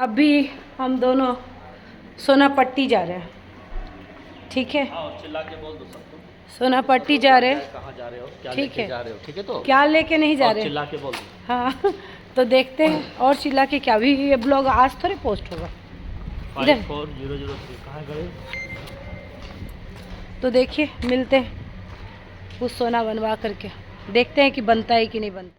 अभी हम दोनों सोनापट्टी जा रहे हैं, ठीक है? चिल्ला के बोल दो सबको। सोनापट्टी जा रहे हैं। कहाँ जा रहे हो, क्या ठीक लेके है, जा रहे हो? ठीक है, तो क्या लेके नहीं जा रहे? चिल्ला के बोल दो। हाँ तो देखते हैं और चिल्ला के क्या। भी ये ब्लॉग आज थोड़े पोस्ट होगा। 5400 कहाँ गए? तो देखिए मिलते हैं कुछ सोना बनवा करके, देखते हैं कि बनता है कि नहीं बनता।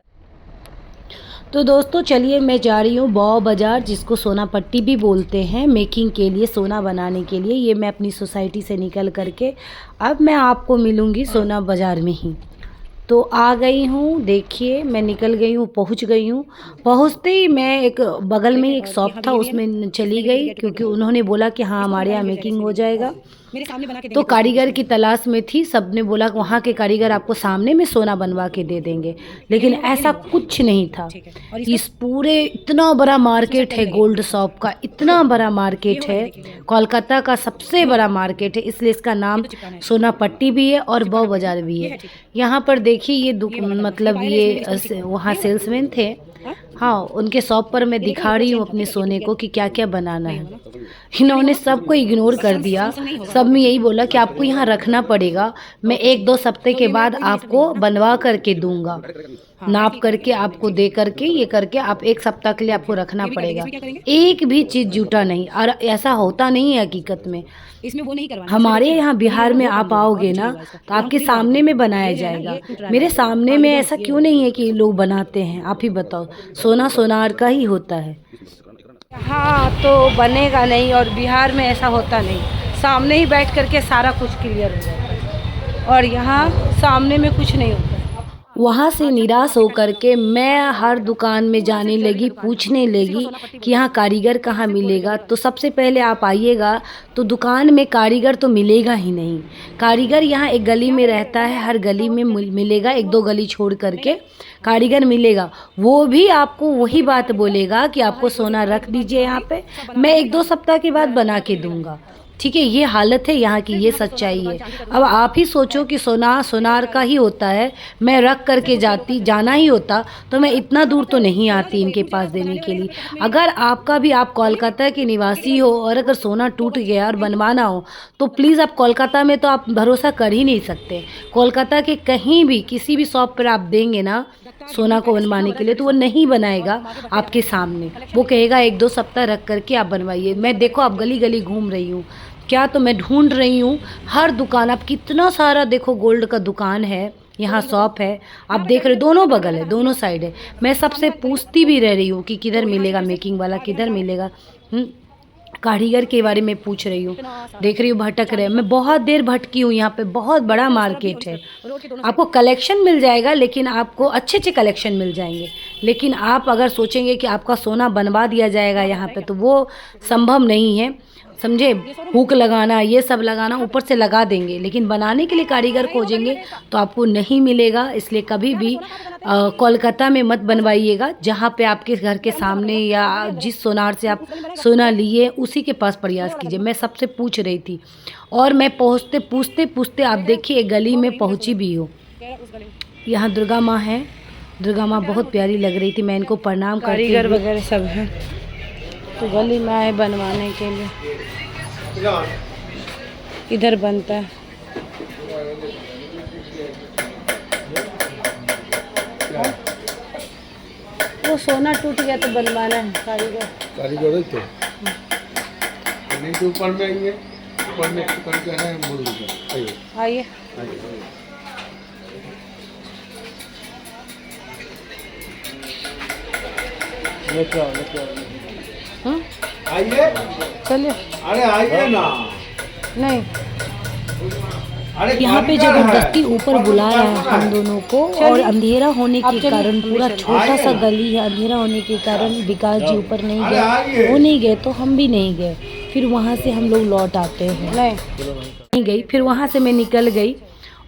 तो दोस्तों चलिए मैं जा रही हूँ बौ बाज़ार, जिसको सोनापट्टी भी बोलते हैं, मेकिंग के लिए, सोना बनाने के लिए। ये मैं अपनी सोसाइटी से निकल करके अब मैं आपको मिलूँगी सोना बाज़ार में ही। तो आ गई हूँ, देखिए मैं निकल गई हूँ, पहुँच गई हूँ। पहुँचते ही मैं एक बगल में एक शॉप था उसमें चली गई, क्योंकि उन्होंने बोला कि हाँ हमारे यहाँ मेकिंग हो जाएगा। तो कारीगर की तलाश में थी, सबने बोला कि वहाँ के कारीगर आपको सामने में सोना बनवा के दे देंगे, लेकिन ऐसा कुछ नहीं था। इस पूरे इतना बड़ा मार्केट है गोल्ड शॉप का, इतना बड़ा मार्केट है, कोलकाता का सबसे बड़ा मार्केट है, इसलिए इसका नाम सोनापट्टी भी है और बौ बाज़ार भी है। यहाँ पर देखिए ये मतलब ये वहाँ सेल्समैन थे, हाँ उनके शॉप पर मैं दिखा रही हूँ अपने सोने को कि क्या क्या बनाना है। इन्होंने सबको इग्नोर कर दिया, सब में यही बोला कि आपको यहाँ रखना पड़ेगा, मैं 1-2 हफ्ते के बाद आपको बनवा करके दूंगा, नाप करके आपको दे करके ये करके आप 1 सप्ताह के लिए आपको रखना पड़ेगा। एक भी चीज़ जुटा नहीं, और ऐसा होता नहीं है हकीकत में। इसमें वो नहीं करवाना। हमारे यहाँ बिहार में आप आओगे ना तो आपके सामने में बनाया जाएगा, मेरे सामने में ऐसा क्यों नहीं है कि लोग बनाते हैं? आप ही बताओ, सोना सोनार का ही होता है। हाँ तो बनेगा नहीं, और बिहार में ऐसा होता नहीं, सामने ही बैठ करके सारा कुछ क्लियर हो जाता है, और यहाँ सामने में कुछ नहीं होता। वहाँ से निराश होकर के मैं हर दुकान में जाने लगी, पूछने लगी कि यहाँ कारीगर कहाँ मिलेगा। तो सबसे पहले आप आइएगा तो दुकान में कारीगर तो मिलेगा ही नहीं। कारीगर यहाँ एक गली में रहता है, हर गली में मिलेगा, 1-2 गली छोड़ करके कारीगर मिलेगा। वो भी आपको वही बात बोलेगा कि आपको सोना रख दीजिए यहाँ पे, मैं 1-2 सप्ताह के बाद बना के दूँगा। ठीक है, ये हालत है यहाँ की, ये सच्चाई है। अब आप ही सोचो कि सोना सोनार का ही होता है, मैं रख करके जाना ही होता तो मैं इतना दूर तो नहीं आती इनके पास देने के लिए। अगर आपका भी, आप कोलकाता के निवासी हो और अगर सोना टूट गया और बनवाना हो तो प्लीज़ आप कोलकाता में तो आप भरोसा कर ही नहीं सकते। कोलकाता के कहीं भी किसी भी शॉप पर आप देंगे ना सोना को बनवाने के लिए तो वो नहीं बनाएगा आपके सामने, वो कहेगा 1-2 सप्ताह रख करके आप बनवाइए। मैं देखो आप गली गली घूम रही हूँ, क्या तो मैं ढूंढ रही हूँ हर दुकान। आप कितना सारा देखो गोल्ड का दुकान है, यहाँ शॉप है, आप देख रहे, दोनों बगल है, दोनों साइड है। मैं सबसे पूछती भी रह रही हूँ कि किधर मिलेगा मेकिंग वाला, किधर मिलेगा। कारीगर के बारे में पूछ रही हूँ, देख रही हूँ भटक रहे। मैं बहुत देर भटकी हूँ, यहाँ पे बहुत बड़ा मार्केट है, आपको कलेक्शन मिल जाएगा, लेकिन आपको अच्छे अच्छे कलेक्शन मिल जाएंगे। लेकिन आप अगर सोचेंगे कि आपका सोना बनवा दिया जाएगा यहाँ पे तो वो संभव नहीं है, समझे। हुक लगाना, ये सब लगाना ऊपर से लगा देंगे, लेकिन बनाने के लिए कारीगर खोजेंगे तो आपको नहीं मिलेगा। इसलिए कभी भी कोलकाता में मत बनवाइएगा, जहाँ पे आपके घर के सामने या जिस सोनार से आप सोना लिए उसी के पास प्रयास कीजिए। मैं सबसे पूछ रही थी और मैं पूछते पूछते आप देखिए गली में पहुँची भी हो। यहाँ दुर्गा माँ है, दुर्गा माँ बहुत प्यारी लग रही थी, मैं इनको प्रणाम करती। कारीगर वगैरह सब हैं, तो गली में आए बनवाने के लिए। इधर बनता है, वो सोना टूट गया तो बनवाना है। कारीगर है तो ऊपर में आइए, ऊपर में करके है, आइए आइए, चलिए। अरे आइए ना, नहीं यहाँ पे जबरदस्ती ऊपर बुलाया है हम दोनों को, और अंधेरा होने के कारण, पूरा छोटा सा गली है, अंधेरा होने के कारण विकास जी ऊपर नहीं गए, वो नहीं गए तो हम भी नहीं गए। फिर वहाँ से हम लोग लौट आते हैं, नहीं गई, फिर वहाँ से मैं निकल गई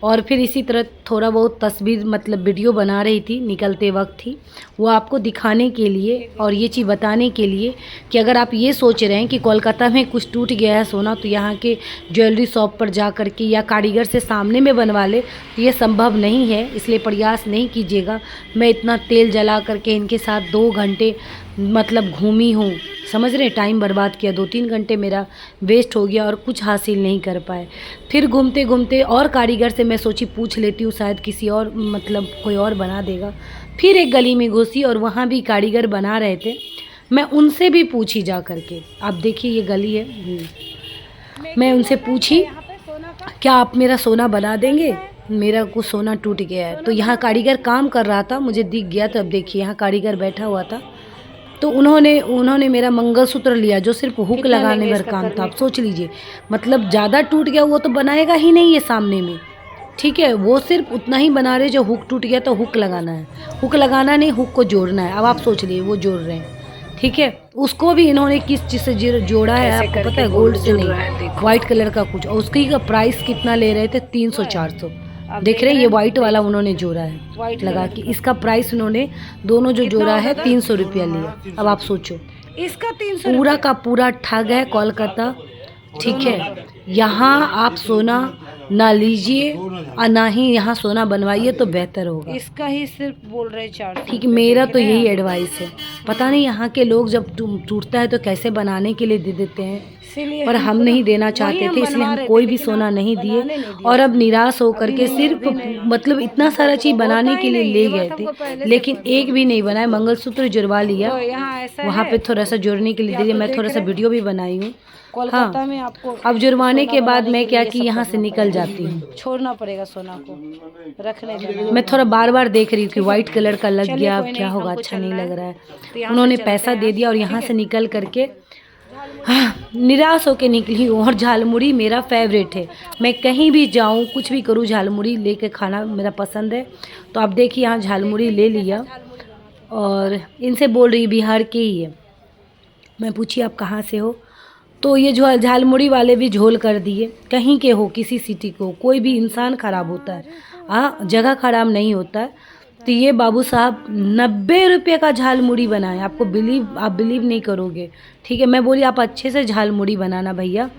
और फिर इसी तरह थोड़ा बहुत तस्वीर मतलब वीडियो बना रही थी निकलते वक्त ही, वो आपको दिखाने के लिए और ये चीज़ बताने के लिए कि अगर आप ये सोच रहे हैं कि कोलकाता में कुछ टूट गया है सोना तो यहाँ के ज्वेलरी शॉप पर जा कर के या कारीगर से सामने में बनवा ले, तो ये संभव नहीं है। इसलिए प्रयास नहीं कीजिएगा। मैं इतना तेल जला करके इनके साथ 2 घंटे मतलब घूमी हूँ, समझ रहे, टाइम बर्बाद किया, 2-3 घंटे मेरा वेस्ट हो गया और कुछ हासिल नहीं कर पाए। फिर घूमते घूमते और कारीगर से मैं सोची पूछ लेती हूँ, शायद किसी और मतलब कोई और बना देगा। फिर एक गली में घुसी और वहाँ भी कारीगर बना रहे थे, मैं उनसे भी पूछी जा करके। आप देखिए ये गली है, मैं उनसे पूछी क्या आप मेरा सोना बना देंगे, मेरा कुछ सोना टूट गया है। तो यहाँ कारीगर काम कर रहा था, मुझे दिख गया। तो अब देखिए यहाँ कारीगर बैठा हुआ था, तो उन्होंने मेरा मंगलसूत्र लिया जो सिर्फ हुक लगाने भर काम था। आप सोच लीजिए, मतलब ज़्यादा टूट गया वो तो बनाएगा ही नहीं ये सामने में, ठीक है। वो सिर्फ उतना ही बना रहे जो हुक टूट गया तो हुक लगाना है, हुक लगाना नहीं, हुक को जोड़ना है। अब आप सोच लिए वो जोड़ रहे हैं, ठीक है। उसको भी इन्होंने किस चीज़ से जोड़ा है आपको पता है? गोल्ड से नहीं, वाइट कलर का कुछ। और उसकी का प्राइस कितना ले रहे थे? 300-400। देख रहे हैं, ये वाइट वाला उन्होंने जोड़ा है लगा के। इसका प्राइस उन्होंने दोनों जो जोड़ा है 300 रुपया लिया। अब आप सोचो, इसका 300 पूरा का पूरा ठग है कोलकाता, ठीक है। यहाँ आप सोना ना लीजिए और ना ही यहाँ सोना बनवाइए तो बेहतर होगा। इसका ही सिर्फ बोल रहे 400। ठीक, मेरा तो यही एडवाइस है। पता नहीं यहाँ के लोग जब टूटता है तो कैसे बनाने के लिए दे देते हैं, इसीलिए पर हम नहीं देना चाहते थे, इसलिए हम कोई भी सोना नहीं दिए। और अब निराश होकर के सिर्फ मतलब इतना सारा चीज़ बनाने के लिए ले गए थे, लेकिन एक भी नहीं बनाया। मंगलसूत्र जुड़वा लिया, तो यहाँ ऐसा वहाँ है, पे थोड़ा सा जोड़ने के लिए दे दिया। मैं थोड़ा सा वीडियो भी बनाई हूँ। कोलकाता हाँ, में आपको अब जुड़वाने के बाद मैं क्या कि कि यहाँ से निकल जाती हूँ। छोड़ना पड़ेगा सोना को, रखने देना। मैं थोड़ा बार बार देख रही हूँ कि वाइट कलर का लग गया, अब क्या होगा, अच्छा नहीं लग रहा है। उन्होंने पैसा दे दिया और यहाँ से निकल करके निराश होकर निकली हूँ। और झालमुड़ी मेरा फेवरेट है, मैं कहीं भी जाऊँ कुछ भी करूँ झालमुड़ी लेके खाना मेरा पसंद है। तो आप देखिए यहाँ झालमुड़ी ले लिया और इनसे बोल रही बिहार के ही है। मैं पूछी आप कहाँ से हो, तो ये जो झालमुड़ी वाले भी झोल कर दिए। कहीं के हो, किसी सिटी को, कोई भी इंसान ख़राब होता है, हाँ, जगह ख़राब नहीं होता है। तो ये बाबू साहब 90 रुपये का झालमुड़ी बनाए। आप बिलीव नहीं करोगे, ठीक है। मैं बोली आप अच्छे से झालमुड़ी बनाना भैया,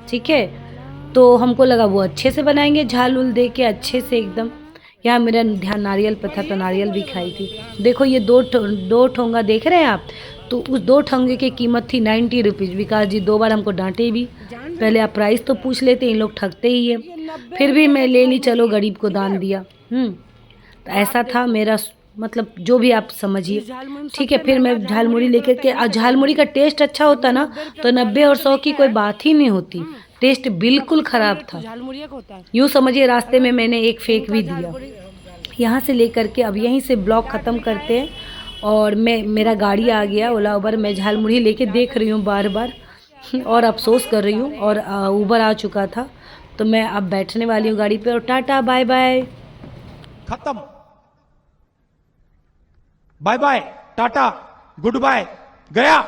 ठीक है। तो हमको लगा वो अच्छे से बनाएंगे, झाल उल दे के अच्छे से एकदम। यहाँ मेरा ध्यान नारियल पे था तो नारियल भी खाई थी। देखो ये दो ठोंगा देख रहे हैं आप, तो उस 2 ठोंगे की कीमत थी 90 रुपीज़। विकास जी 2 बार हमको डांटे भी, पहले आप प्राइस तो पूछ लेते, इन लोग ठगते ही है। फिर भी मैं ले ली, चलो गरीब को दान दिया। तो ऐसा था मेरा, मतलब जो भी आप समझिए, ठीक है। फिर मैं झालमुड़ी लेकर के, और झालमुड़ी का टेस्ट अच्छा होता ना तो 90 और 100 की कोई बात ही नहीं होती। टेस्ट बिल्कुल ख़राब था, यूँ समझिए रास्ते में मैंने एक फेंक भी दिया। यहाँ से लेकर के अब यहीं से ब्लॉग ख़त्म करते हैं। और मेरा गाड़ी आ गया ओला उबर, मैं झालमुड़ी लेके देख रही हूँ बार बार और अफसोस कर रही हूँ। और उबर आ चुका था तो मैं अब बैठने वाली हूँ गाड़ी पे। और टाटा बाय बाय, खत्म, बाय बाय, टाटा, गुड बाय, गया।